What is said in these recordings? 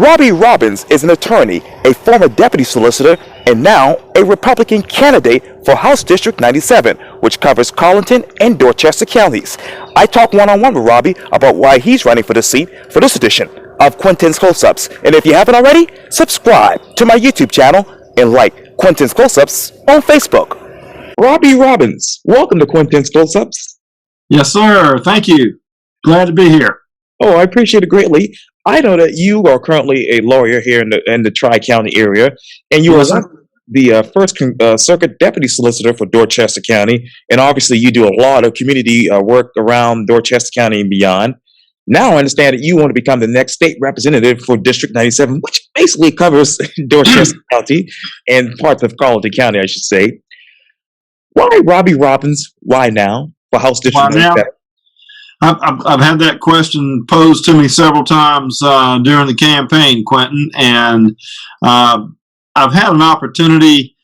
Robbie Robbins is an attorney, a former deputy solicitor, and now a Republican candidate for House District 97, which covers Colleton and Dorchester counties. I talk one-on-one with Robbie about why he's running for the seat for this edition of Quintin's Close-Ups. And if you haven't already, subscribe to my YouTube channel and like Quintin's Close-Ups on Facebook. Robbie Robbins, welcome to Quintin's Close-Ups. Yes, sir. Thank you. Glad to be here. Oh, I appreciate it greatly. I know that you are currently a lawyer here in the Tri-County area, and you are the first Circuit Deputy Solicitor for Dorchester County, and obviously you do a lot of community work around Dorchester County and beyond. Now I understand that you want to become the next state representative for District 97, which basically covers Dorchester County and parts of Colleton County, I should say. Why Robbie Robbins? Why now for House District 97? I've had that question posed to me several times during the campaign, Quintin, and I've had an opportunity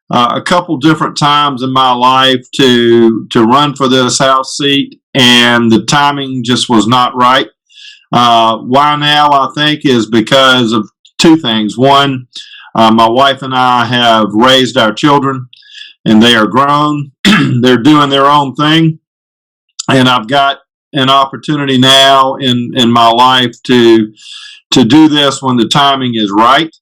a couple different times in my life to run for this House seat, and the timing just was not right. Why now, I think, is because of two things. One, my wife and I have raised our children, and they are grown. They're doing their own thing, and I've got an opportunity now in my life to do this when the timing is right.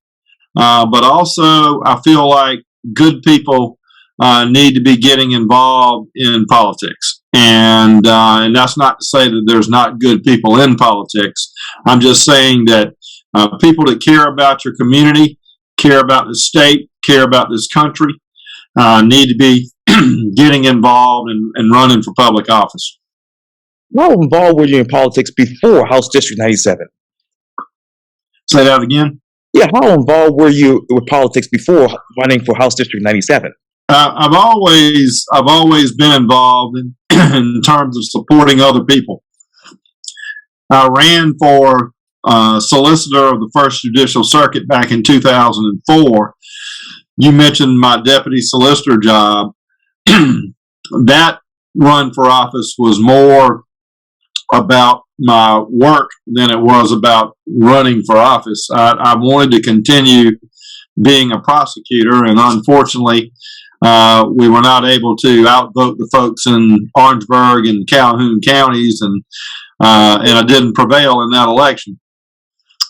But also, I feel like good people need to be getting involved in politics. And that's not to say that there's not good people in politics. I'm just saying that people that care about your community, care about the state, care about this country, need to be getting involved and running for public office. How involved were you in politics before House District 97? Say that again? Yeah, how involved were you with politics before running for House District 97? I've always been involved in terms of supporting other people. I ran for solicitor of the First Judicial Circuit back in 2004. You mentioned my deputy solicitor job. That run for office was more about my work than it was about running for office. I wanted to continue being a prosecutor, and unfortunately, we were not able to outvote the folks in Orangeburg and Calhoun counties, and I didn't prevail in that election.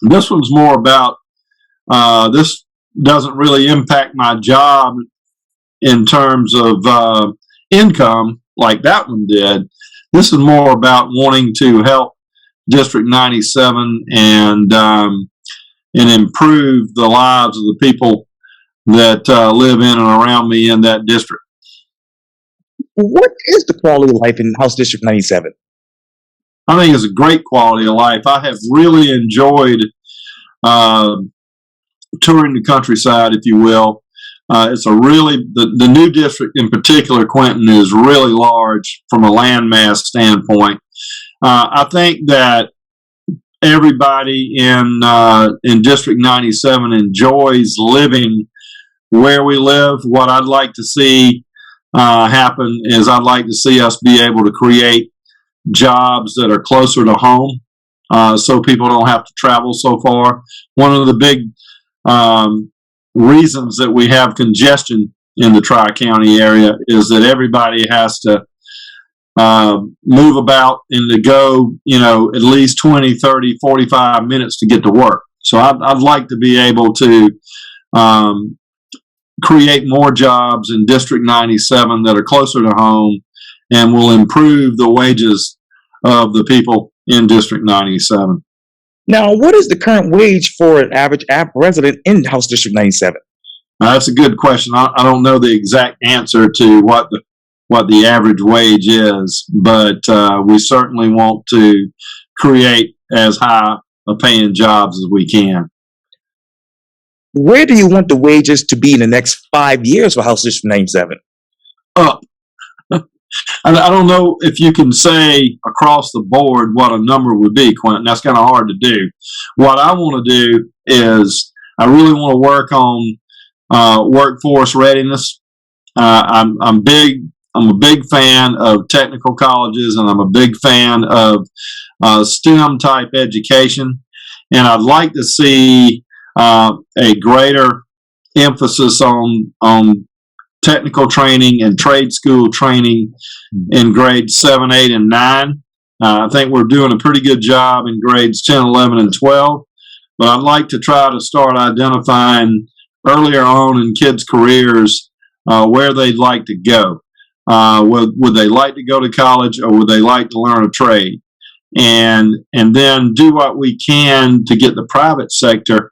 This one's more about, this doesn't really impact my job in terms of income like that one did. This is more about wanting to help District 97 and improve the lives of the people that live in and around me in that district. What is the quality of life in House District 97? I think it's a great quality of life. I have really enjoyed touring the countryside, if you will. It's the new district in particular, Quintin, is really large from a landmass standpoint. I think that everybody in District 97 enjoys living where we live. What I'd like to see happen is I'd like to see us be able to create jobs that are closer to home, so people don't have to travel so far. One of the big reasons that we have congestion in the Tri-County area is that everybody has to move about and to go, at least 20, 30, 45 minutes to get to work. So I'd like to be able to create more jobs in District 97 that are closer to home and will improve the wages of the people in District 97. Now, what is the current wage for an average resident in House District 97? That's a good question. I don't know the exact answer to what the average wage is, but we certainly want to create as high a paying jobs as we can. Where do you want the wages to be in the next 5 years for House District 97? Up. I don't know if you can say across the board what a number would be, Quintin. That's kind of hard to do. What I want to do is I really want to work on workforce readiness. I'm a big fan of technical colleges, and I'm a big fan of STEM type education. and I'd like to see a greater emphasis on technical training and trade school training in grades 7, 8, and 9. I think we're doing a pretty good job in grades 10, 11, and 12, but I'd like to try to start identifying earlier on in kids' careers where they'd like to go. Would they like to go to college, or would they like to learn a trade? And then do what we can to get the private sector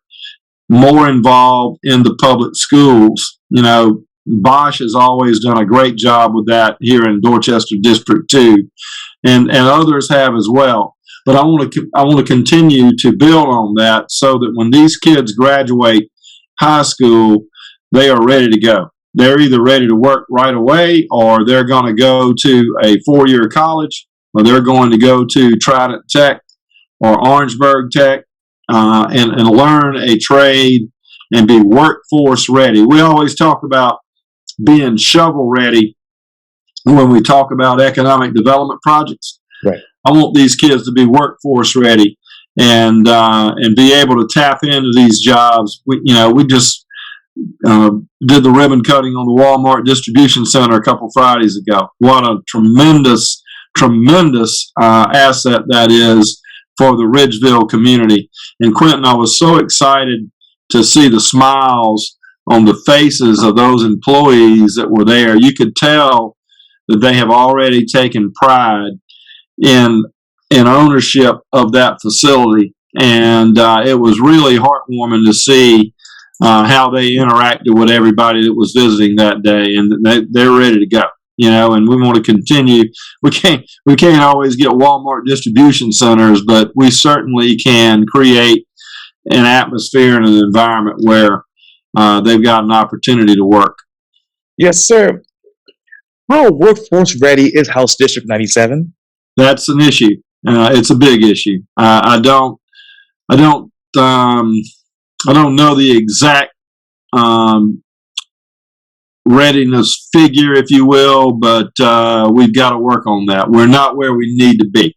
more involved in the public schools. You know, Bosch has always done a great job with that here in Dorchester District 2, and others have as well. But I want to continue to build on that so that when these kids graduate high school, they are ready to go. They're either ready to work right away, or they're going to go to a 4-year college, or they're going to go to Trident Tech or Orangeburg Tech and learn a trade and be workforce ready. We always talk about being shovel ready when we talk about economic development projects. Right. I want these kids to be workforce ready and be able to tap into these jobs. We just did the ribbon cutting on the Walmart distribution center a couple Fridays ago. What a tremendous asset that is for the Ridgeville community. And Quintin, I was so excited to see the smiles on the faces of those employees that were there. You could tell that they have already taken pride in ownership of that facility. And it was really heartwarming to see how they interacted with everybody that was visiting that day, and they're ready to go. And we want to continue. We can't always get Walmart distribution centers, but we certainly can create an atmosphere and an environment where they've got an opportunity to work. Yes, sir. How workforce ready is House District 97? That's an issue. It's a big issue. I don't know the exact readiness figure, if you will, but we've got to work on that. We're not where we need to be,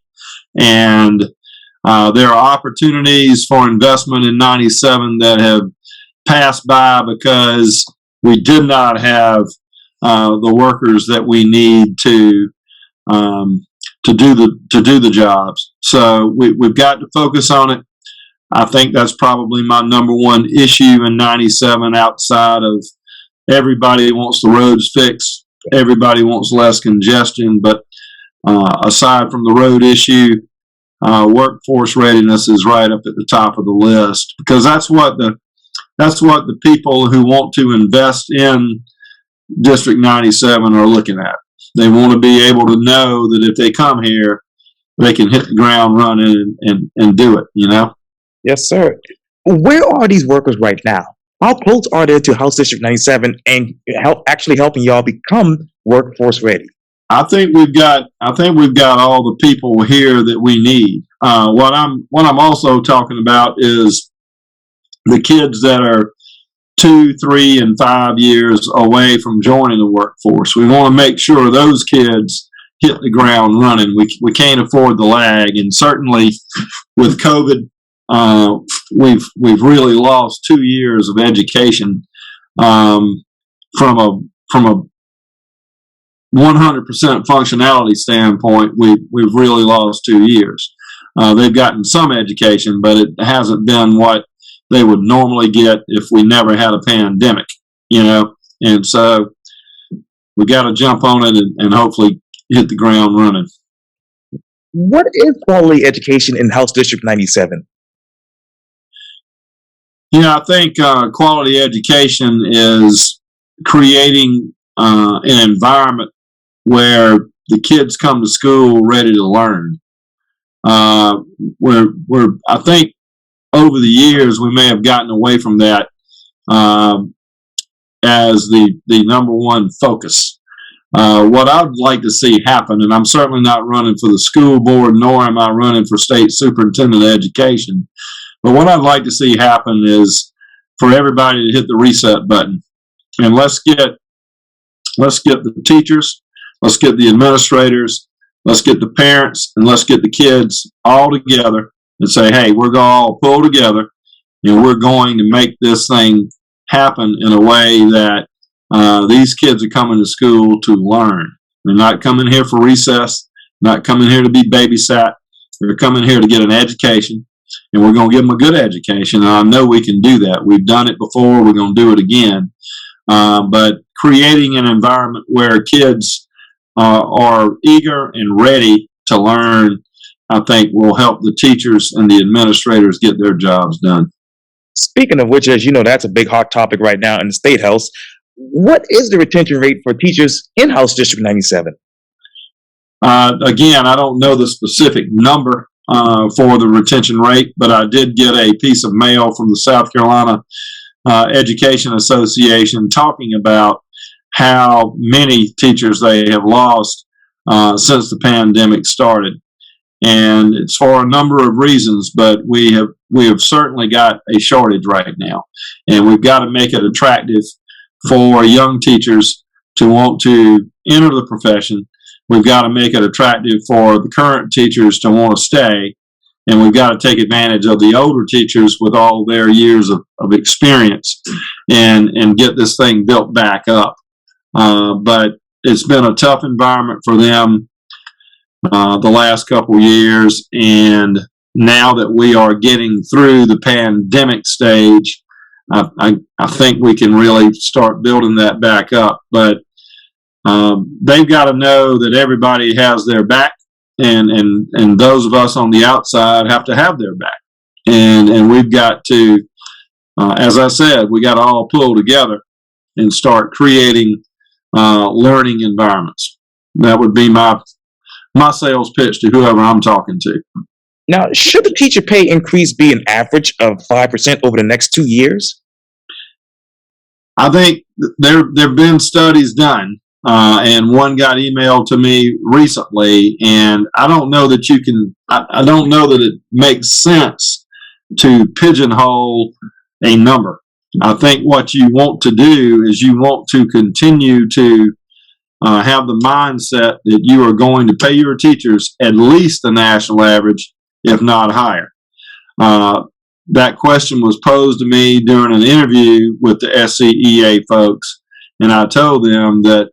and there are opportunities for investment in 97 that have passed by because we did not have the workers that we need to do the jobs. So we've got to focus on it. I think that's probably my number one issue in 97, outside of everybody wants the roads fixed, everybody wants less congestion, but aside from the road issue, workforce readiness is right up at the top of the list, because that's what the people who want to invest in District 97 are looking at. They want to be able to know that if they come here, they can hit the ground running and do it, Yes, sir. Where are these workers right now? How close are they to House District 97 and actually helping y'all become workforce ready? I think we've got all the people here that we need. What I'm also talking about is the kids that are 2, 3, and 5 years away from joining the workforce. We want to make sure those kids hit the ground running. We can't afford the lag, and certainly with COVID, we've really lost 2 years of education from a 100% functionality standpoint. We've really lost 2 years. They've gotten some education, but it hasn't been what they would normally get if we never had a pandemic, and so we got to jump on it and hopefully hit the ground running. What is quality education in House District 97? I think quality education is creating an environment where the kids come to school ready to learn. I think over the years we may have gotten away from that as the number one focus. What I'd like to see happen, and I'm certainly not running for the school board, nor am I running for state superintendent of education, but what I'd like to see happen is for everybody to hit the reset button, and let's get the teachers, let's get the administrators, let's get the parents, and let's get the kids all together and say, hey, we're going to all pull together and we're going to make this thing happen in a way that these kids are coming to school to learn. They're not coming here for recess, not coming here to be babysat. They're coming here to get an education, and we're going to give them a good education. And I know we can do that. We've done it before. We're going to do it again. But creating an environment where kids are eager and ready to learn, I think will help the teachers and the administrators get their jobs done. Speaking of which, as you know, that's a big hot topic right now in the State House. What is the retention rate for teachers in House District 97? Again, I don't know the specific number for the retention rate, but I did get a piece of mail from the South Carolina Education Association talking about how many teachers they have lost since the pandemic started. And it's for a number of reasons, but we have certainly got a shortage right now, and we've got to make it attractive for young teachers to want to enter the profession. We've got to make it attractive for the current teachers to want to stay, and we've got to take advantage of the older teachers with all their years of experience and get this thing built back up. But it's been a tough environment for them the last couple of years, and now that we are getting through the pandemic stage, I think we can really start building that back up. But they've got to know that everybody has their back, and those of us on the outside have to have their back. And we've got to, as I said, we got to all pull together and start creating learning environments. That would be my sales pitch to whoever I'm talking to. Now, should the teacher pay increase be an average of 5% over the next 2 years? I think there have been studies done, and one got emailed to me recently, and I don't know that you can. I don't know that it makes sense to pigeonhole a number. I think what you want to do is you want to continue to have the mindset that you are going to pay your teachers at least the national average, if not higher. That question was posed to me during an interview with the SCEA folks, and I told them that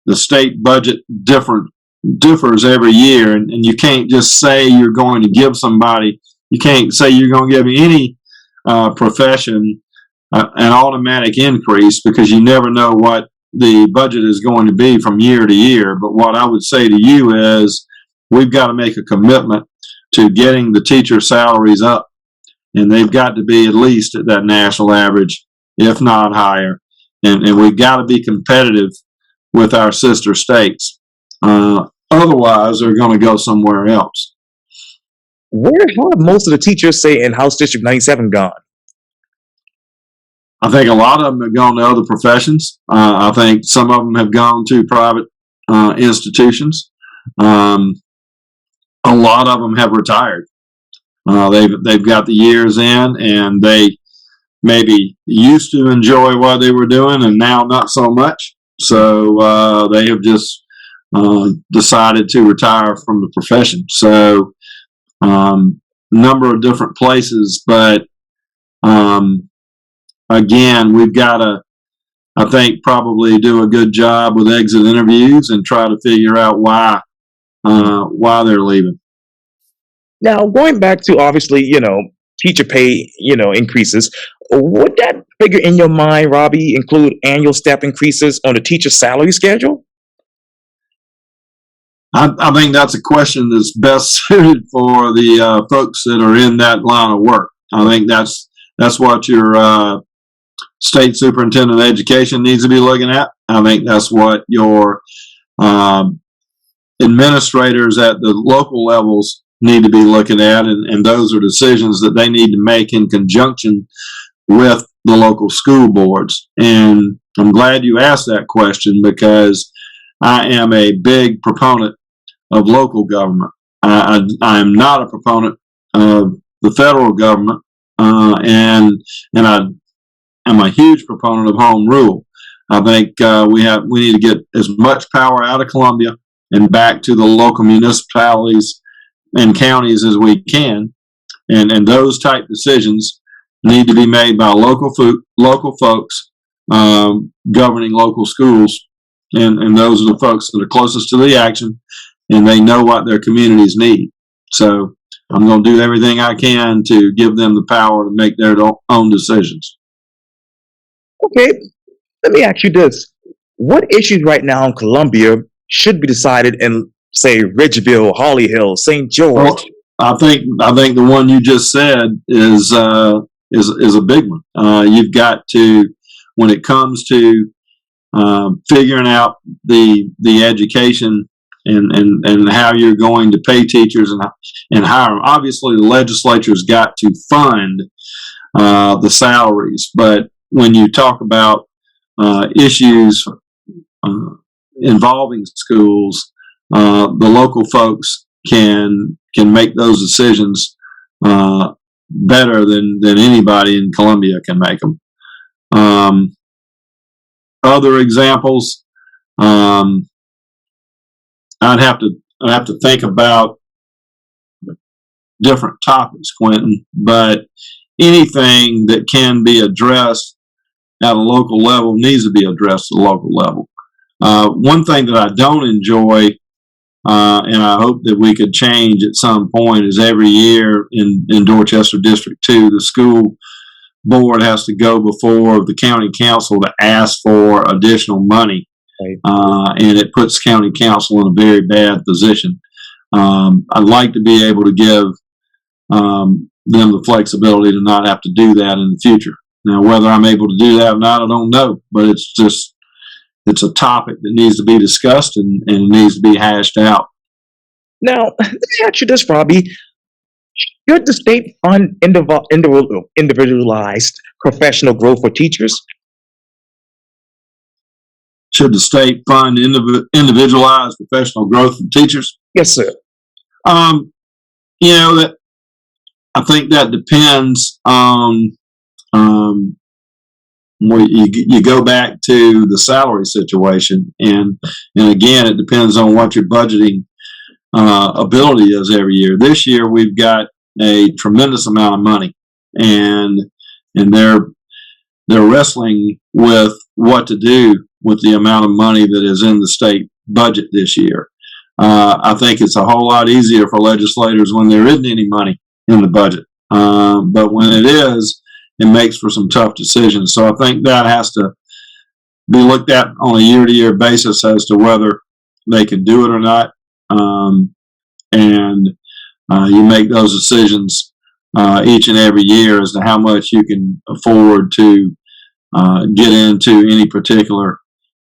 the state budget differs every year, and you can't just say you're going to give somebody, you can't say you're going to give any profession an automatic increase, because you never know what the budget is going to be from year to year. But what I would say to you is we've got to make a commitment to getting the teacher salaries up, and they've got to be at least at that national average, if not higher. And we've got to be competitive with our sister states. Otherwise, they're going to go somewhere else. Where have most of the teachers, say, in House District 97 gone? I think a lot of them have gone to other professions. I think some of them have gone to private institutions. A lot of them have retired. They've got the years in, and they maybe used to enjoy what they were doing, and now not so much. So they have just decided to retire from the profession. So number of different places, but again, we've got to, I think, probably do a good job with exit interviews and try to figure out why they're leaving. Now, going back to, obviously, teacher pay, increases, would that figure in your mind, Robbie, include annual step increases on the teacher salary schedule? I think that's a question that's best suited for the folks that are in that line of work. I think that's what your state superintendent of education needs to be looking at. I think that's what your administrators at the local levels need to be looking at, and those are decisions that they need to make in conjunction with the local school boards. And I'm glad you asked that question, because I am a big proponent of local government. I am not a proponent of the federal government, and I'm a huge proponent of home rule. I think we need to get as much power out of Columbia and back to the local municipalities and counties as we can, and those type decisions need to be made by local folks governing local schools, and those are the folks that are closest to the action, and they know what their communities need. So I'm going to do everything I can to give them the power to make their own decisions. Okay, let me ask you this. What issues right now in Columbia should be decided in, say, Ridgeville, Holly Hill, St. George? Well, I think the one you just said is a big one. You've got to, when it comes to figuring out the education and how you're going to pay teachers and hire them. Obviously, the legislature's got to fund the salaries, but when you talk about issues involving schools, the local folks can make those decisions better than anybody in Columbia can make them. Other examples, I'd have to think about different topics, Quintin, but anything that can be addressed at a local level needs to be addressed at a local level. One thing that I don't enjoy, and I hope that we could change at some point, is every year in Dorchester District 2, the school board has to go before the county council to ask for additional money. Right. And it puts county council in a very bad position. I'd like to be able to give them the flexibility to not have to do that in the future. Now, whether I'm able to do that or not, I don't know, but it's a topic that needs to be discussed and it needs to be hashed out. Now, let me ask you this, Robbie. Should the state fund individualized professional growth for teachers? Should the state fund individualized professional growth for teachers? Yes, sir. That I think that depends on you go back to the salary situation, and again, it depends on what your budgeting ability is every year. This year, we've got a tremendous amount of money, and they're wrestling with what to do with the amount of money that is in the state budget this year. I think it's a whole lot easier for legislators when there isn't any money in the budget, but when it is, it makes for some tough decisions. So I think that has to be looked at on a year-to-year basis as to whether they can do it or not. And you make those decisions each and every year as to how much you can afford to get into any particular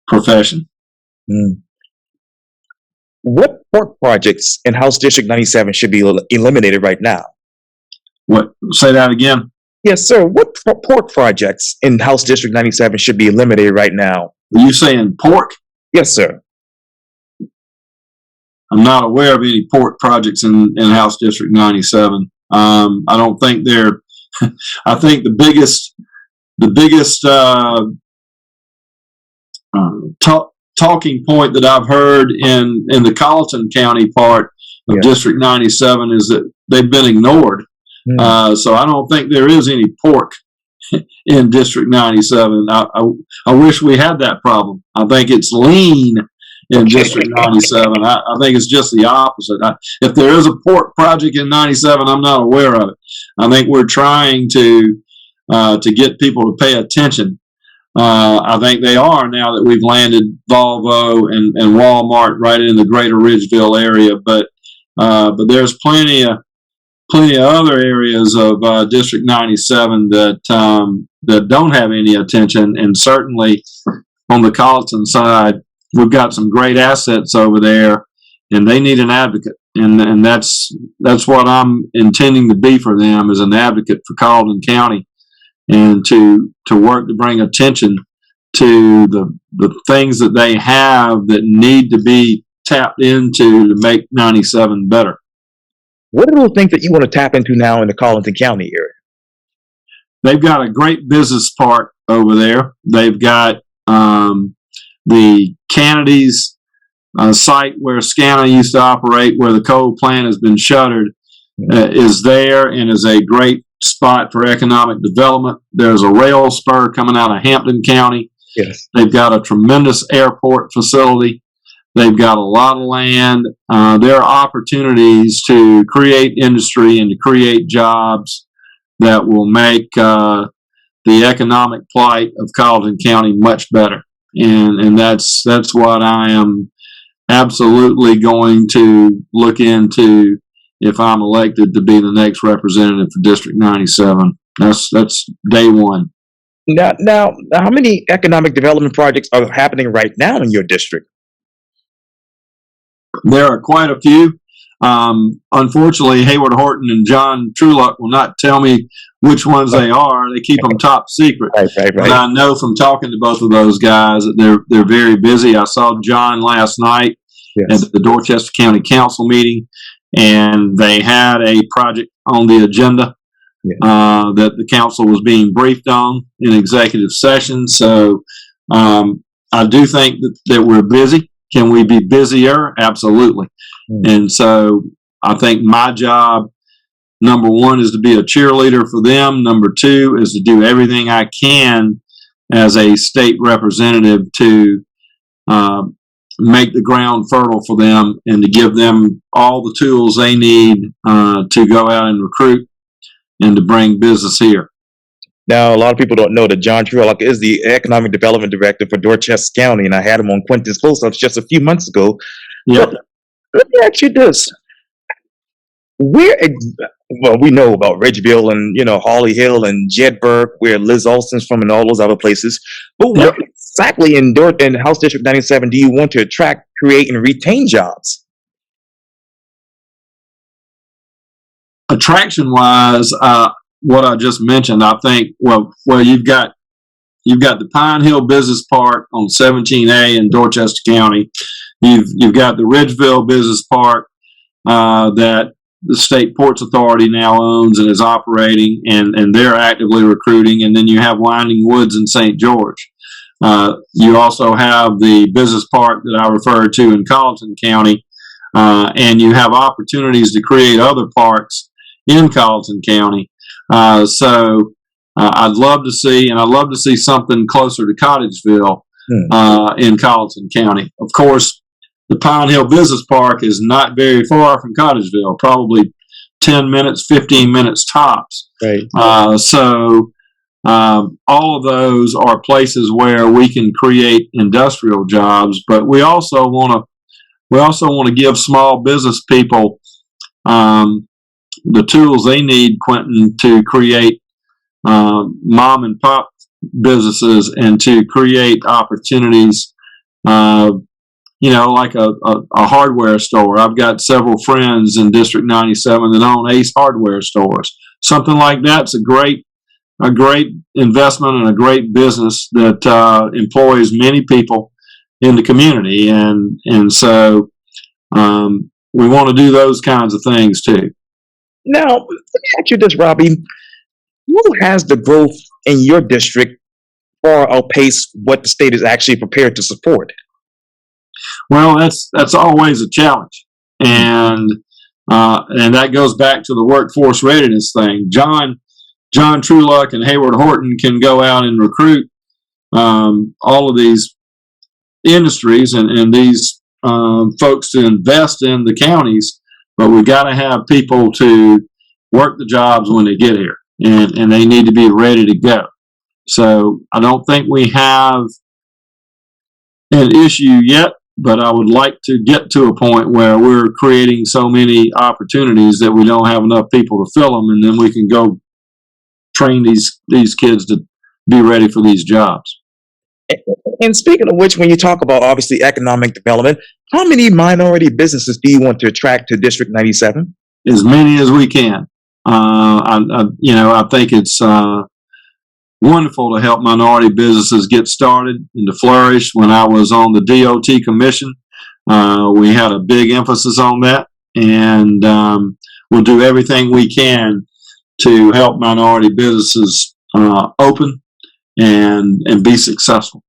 profession. Mm. What port projects in House District 97 should be eliminated right now? What? Say that again. Yes, sir. What port projects in House District 97 should be eliminated right now? Are you saying pork? Yes, sir. I'm not aware of any port projects in House District 97. I don't think they're. I think the biggest talking point that I've heard in the Colleton County part of District 97 is that they've been ignored. So I don't think there is any pork in District 97. I wish we had that problem. I think it's lean in District 97. I think it's just the opposite. If there is a pork project in 97, I'm not aware of it. I think we're trying to get people to pay attention. I think they are now that we've landed Volvo and Walmart right in the greater Ridgeville area, but there's plenty of other areas of District 97 that don't have any attention, and certainly on the Colleton side, we've got some great assets over there, and they need an advocate, and that's what I'm intending to be for them, as an advocate for Colleton County, and to work to bring attention to the things that they have that need to be tapped into to make 97 better. What are those things that you want to tap into now in the Colleton County area? They've got a great business park over there. They've got the Kennedy's site where SCANA used to operate, where the coal plant has been shuttered. is there and is a great spot for economic development. There's a rail spur coming out of Hampton County. Yes. They've got a tremendous airport facility. They've got a lot of land. There are opportunities to create industry and to create jobs that will make the economic plight of Colleton County much better. And that's what I am absolutely going to look into if I'm elected to be the next representative for District 97. That's day one. Now, how many economic development projects are happening right now in your district? There are quite a few. Unfortunately, Hayward Horton and John Trueluck will not tell me which ones they are. They keep them top secret. Right. But I know from talking to both of those guys that they're very busy. I saw John last night at the Dorchester County Council meeting, and they had a project on the agenda that the council was being briefed on in executive session. So I do think that we're busy. Can we be busier? Absolutely. And so I think my job, number one, is to be a cheerleader for them. Number two is to do everything I can as a state representative to make the ground fertile for them and to give them all the tools they need to go out and recruit and to bring business here. Now, a lot of people don't know that John Trueluck is the Economic Development Director for Dorchester County, and I had him on Quintin's close-ups just a few months ago. Yep. Let me ask you this. Well, we know about Ridgeville and, Hawley Hill and Jedburgh, where Liz Alston's from and all those other places. But what exactly in House District 97 do you want to attract, create, and retain jobs? Attraction-wise, what I just mentioned, I think, well, you've got the Pine Hill Business Park on 17A in Dorchester County. You've got the Ridgeville Business Park that the State Ports Authority now owns and is operating, and they're actively recruiting. And then you have Winding Woods in St. George. You also have the business park that I referred to in Colleton County, and you have opportunities to create other parks in Colleton County. So I'd love to see something closer to Cottageville in Colleton County. Of course, the Pine Hill Business Park is not very far from Cottageville, probably 10 minutes, 15 minutes tops. Right. So all of those are places where we can create industrial jobs, but we also want to give small business people the tools they need, Quintin, to create mom and pop businesses and to create opportunities, like a hardware store. I've got several friends in District 97 that own Ace hardware stores. Something like that's a great investment and a great business that employs many people in the community, and so we want to do those kinds of things too. Now, let me ask you this, Robbie. Who has the growth in your district far outpace what the state is actually prepared to support? Well, that's always a challenge, and that goes back to the workforce readiness thing. John Trueluck and Hayward Horton can go out and recruit all of these industries and these folks to invest in the counties, but we got to have people to work the jobs when they get here, and they need to be ready to go. So I don't think we have an issue yet, but I would like to get to a point where we're creating so many opportunities that we don't have enough people to fill them, and then we can go train these kids to be ready for these jobs. And speaking of which, when you talk about obviously economic development, how many minority businesses do you want to attract to District 97? As many as we can. I think it's wonderful to help minority businesses get started and to flourish. When I was on the DOT Commission, we had a big emphasis on that, and we'll do everything we can to help minority businesses open and be successful.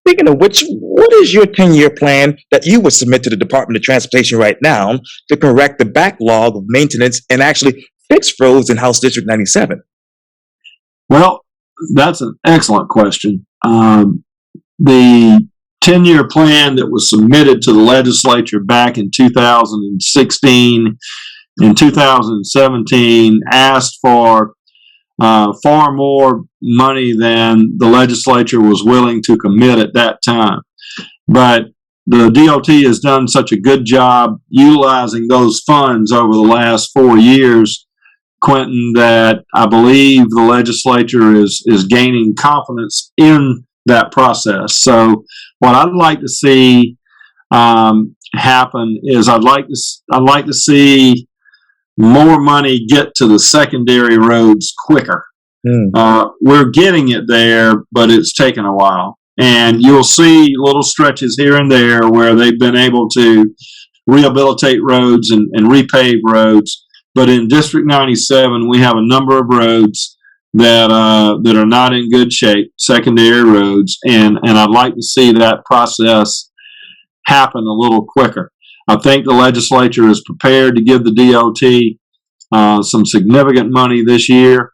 Speaking of which, what is your 10-year plan that you would submit to the Department of Transportation right now to correct the backlog of maintenance and actually fix roads in House District 97? Well, that's an excellent question. The 10-year plan that was submitted to the legislature back in 2016 and 2017 asked for far more money than the legislature was willing to commit at that time. But the DOT has done such a good job utilizing those funds over the last 4 years, Quintin, that I believe the legislature is gaining confidence in that process. So what I'd like to see happen is I'd like to see more money get to the secondary roads quicker. We're getting it there, but it's taken a while. And you'll see little stretches here and there where they've been able to rehabilitate roads and repave roads. But in District 97, we have a number of roads that are not in good shape, secondary roads, and I'd like to see that process happen a little quicker. I think the legislature is prepared to give the DOT some significant money this year.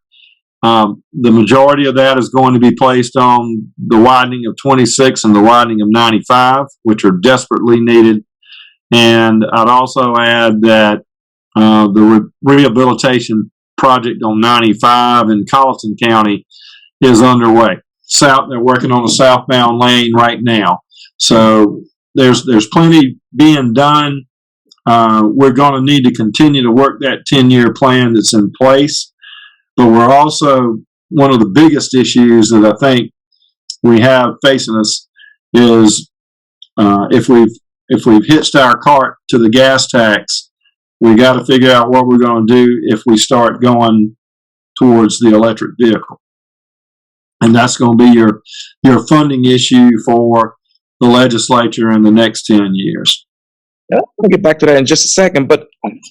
The majority of that is going to be placed on the widening of 26 and the widening of 95, which are desperately needed. And I'd also add that the rehabilitation project on 95 in Colleton County is underway. They're working on a southbound lane right now. So there's plenty being done. We're going to need to continue to work that 10-year plan that's in place. But we're also, one of the biggest issues that I think we have facing us is if we've hitched our cart to the gas tax, we got to figure out what we're going to do if we start going towards the electric vehicle. And that's going to be your funding issue for the legislature in the next 10 years. I'll get back to that in just a second, but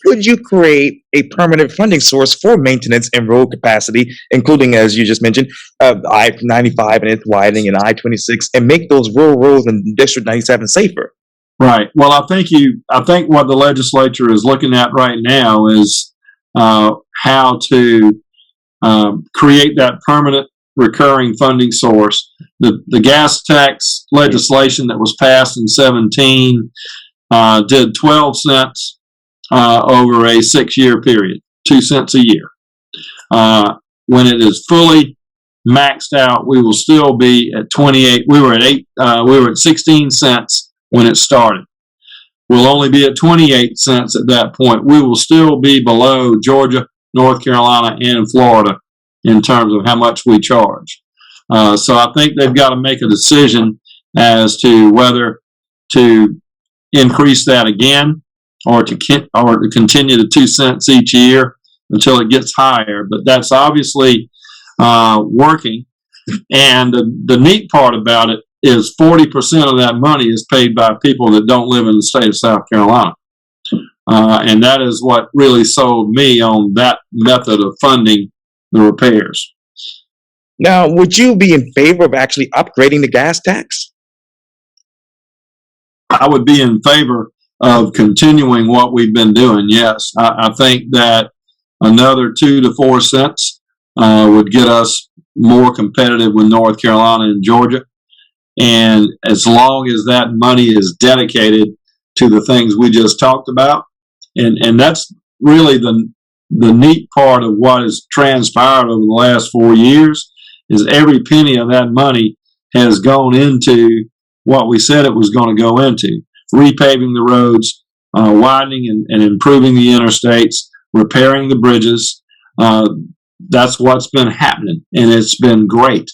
could you create a permanent funding source for maintenance and road capacity, including, as you just mentioned, I-95 and its widening and I-26, and make those rural roads in District 97 safer? Right. Well, I think what the legislature is looking at right now is how to create that permanent recurring funding source. The gas tax legislation that was passed in 17 did 12 cents over a 6-year period, 2 cents a year. When it is fully maxed out, we will still be at 28. We were at 16 cents when it started. We'll only be at 28 cents at that point. We will still be below Georgia, North Carolina, and Florida in terms of how much we charge. So I think they've got to make a decision as to whether to increase that again or to continue the 2 cents each year until it gets higher. But that's obviously working. And the neat part about it is 40% of that money is paid by people that don't live in the state of South Carolina. And that is what really sold me on that method of funding the repairs. Now, would you be in favor of actually upgrading the gas tax? I would be in favor of continuing what we've been doing, yes. I think that another 2 to 4 cents would get us more competitive with North Carolina and Georgia. And as long as that money is dedicated to the things we just talked about, and that's really the neat part of what has transpired over the last 4 years, is every penny of that money has gone into what we said it was going to go into: repaving the roads, widening and improving the interstates, repairing the bridges. That's what's been happening, and it's been great.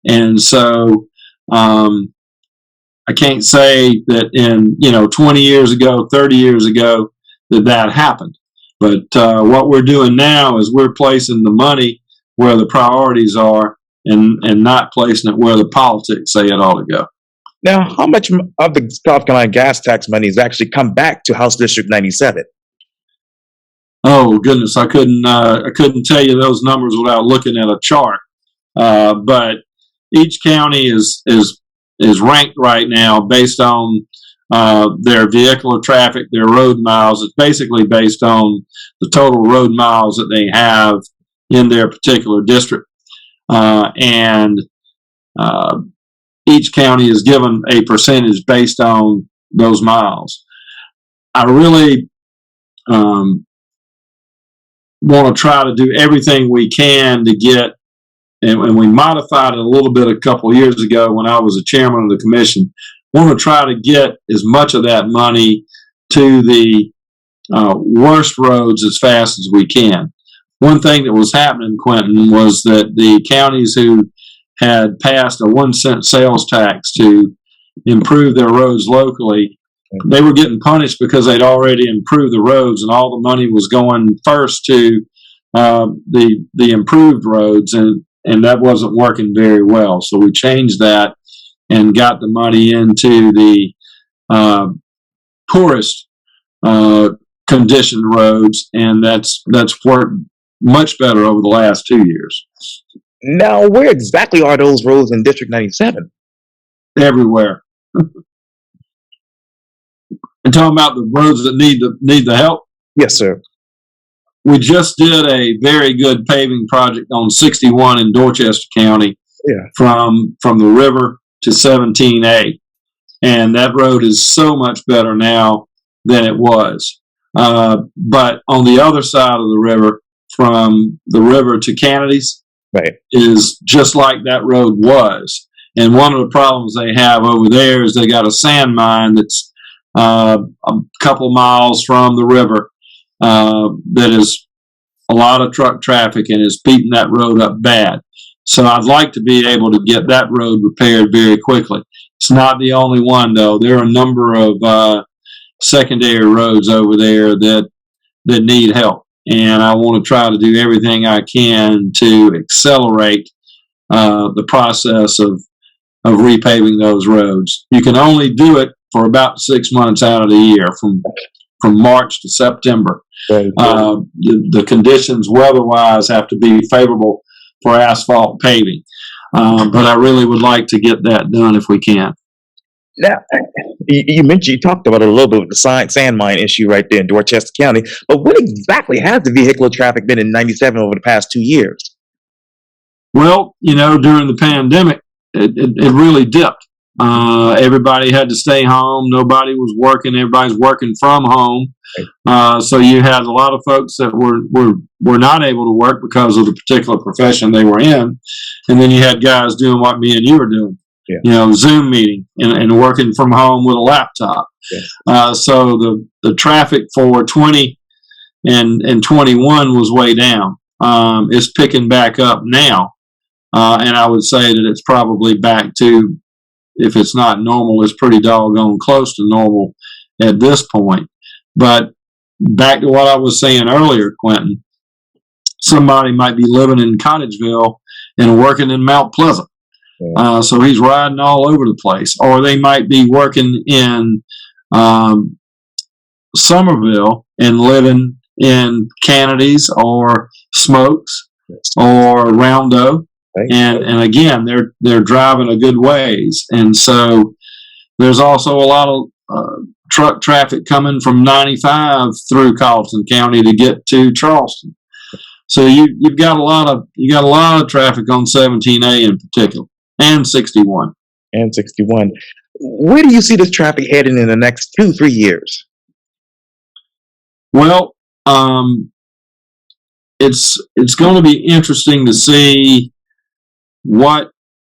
And so I can't say that in 20 years ago, 30 years ago, that happened. But what we're doing now is we're placing the money where the priorities are, and not placing it where the politics say it ought to go. Now, how much of the South Carolina gas tax money has actually come back to House District 97? Oh goodness, I couldn't tell you those numbers without looking at a chart. But each county is is ranked right now based on their vehicular traffic, their road miles. It's basically based on the total road miles that they have in their particular district. And each county is given a percentage based on those miles. I really want to try to do everything we can to get, and we modified it a little bit a couple of years ago when I was a chairman of the commission, want to try to get as much of that money to the worst roads as fast as we can. One thing that was happening, Quintin, was that the counties who had passed a 1 cent sales tax to improve their roads locally, they were getting punished because they'd already improved the roads, and all the money was going first to the improved roads, and that wasn't working very well. So we changed that and got the money into the poorest conditioned roads, and that's worked much better over the last 2 years. Now, where exactly are those roads in District 97? Everywhere. And talking about the roads that need the help. Yes, sir. We just did a very good paving project on 61 in Dorchester County, from the river to 17A, and that road is so much better now than it was. But on the other side of the river, from the river to Kennedy's, is just like that road was. And one of the problems they have over there is they got a sand mine that's a couple miles from the river that is a lot of truck traffic and is beating that road up bad. So I'd like to be able to get that road repaired very quickly. It's not the only one, though. There are a number of secondary roads over there that need help. And I want to try to do everything I can to accelerate the process of repaving those roads. You can only do it for about 6 months out of the year, from March to September. The conditions weather-wise have to be favorable for asphalt paving. But I really would like to get that done if we can. Now, you talked about it a little bit with the sand mine issue right there in Dorchester County, but what exactly has the vehicular traffic been in 97 over the past 2 years? Well, during the pandemic, it really dipped. Everybody had to stay home. Nobody was working. Everybody's working from home. So you had a lot of folks that were not able to work because of the particular profession they were in. And then you had guys doing what me and you were doing. Zoom meeting and working from home with a laptop. So the traffic for 20 and 21 was way down. It's picking back up now. And I would say that it's probably back to, if it's not normal, it's pretty doggone close to normal at this point. But back to what I was saying earlier, Quintin, somebody might be living in Cottageville and working in Mount Pleasant. So he's riding all over the place. Or they might be working in Somerville and living in Kennedy's or Smokes or Roundo. And again, they're driving a good ways. And so there's also a lot of truck traffic coming from 95 through Colleton County to get to Charleston. So you've got a lot of traffic on 17A in particular. And 61. Where do you see this traffic heading in the next 2-3 years? Well, it's going to be interesting to see what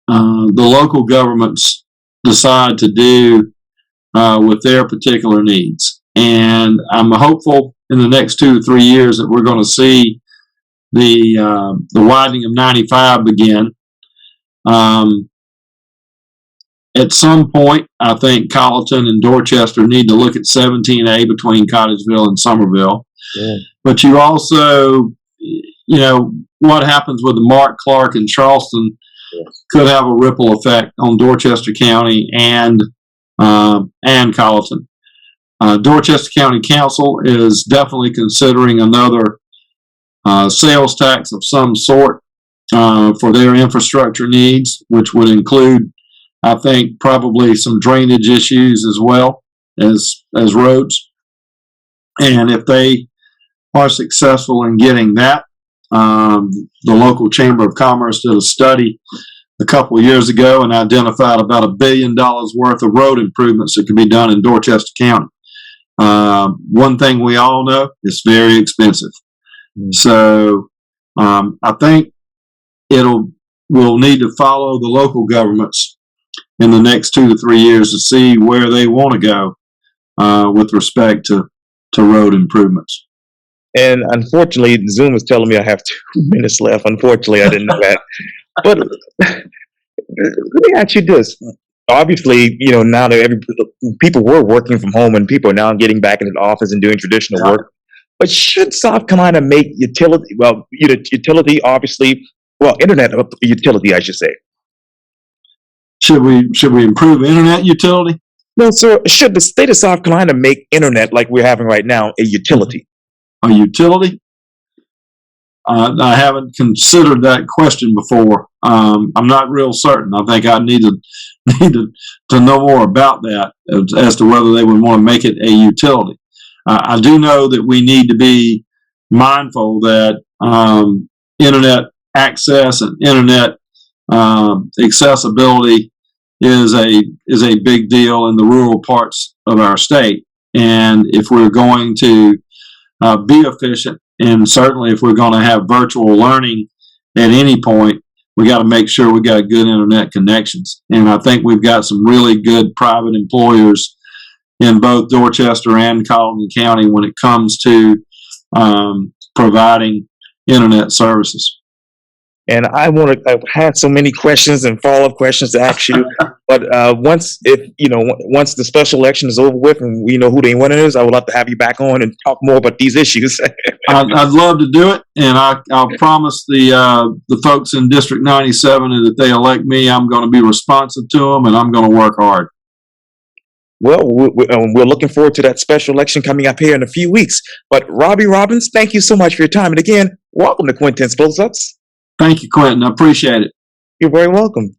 the local governments decide to do with their particular needs. And I'm hopeful in the next 2 or 3 years that we're going to see the widening of 95 begin. At some point, I think Colleton and Dorchester need to look at 17A between Cottageville and Somerville. But you also, what happens with the Mark Clark and Charleston could have a ripple effect on Dorchester County and Colleton. Dorchester County Council is definitely considering another sales tax of some sort for their infrastructure needs, which would include I think probably some drainage issues as well as roads. And if they are successful in getting that, the local Chamber of Commerce did a study a couple of years ago and identified about $1 billion worth of road improvements that can be done in Dorchester County. One thing we all know, it's very expensive. So I think we'll need to follow the local governments in the next 2 to 3 years to see where they want to go with respect to road improvements. And unfortunately, Zoom is telling me I have 2 minutes left. Unfortunately, I didn't know that. But let me ask you this. Obviously, now that people were working from home and people are now getting back into the office and doing traditional work. But should South Carolina make utility, obviously, internet utility, I should say. Should we improve internet utility? No, sir. Should the state of South Carolina make internet like we're having right now a utility? A utility? I haven't considered that question before. I'm not real certain. I think I need to know more about that as to whether they would want to make it a utility. I do know that we need to be mindful that internet access and internet accessibility is a big deal in the rural parts of our state. And if we're going to be efficient, and certainly if we're going to have virtual learning at any point, we got to make sure we got good internet connections. And I think we've got some really good private employers in both Dorchester and Colleton County when it comes to providing internet services. And I've had so many questions and follow-up questions to ask you, but once the special election is over with and we know who the winner is, I would love to have you back on and talk more about these issues. I'd love to do it, and I'll promise the folks in District 97 that if they elect me, I'm going to be responsive to them and I'm going to work hard. Well, we're looking forward to that special election coming up here in a few weeks. But Robbie Robbins, thank you so much for your time. And again, welcome to Quintin's Close-Ups. Thank you, Quintin. I appreciate it. You're very welcome.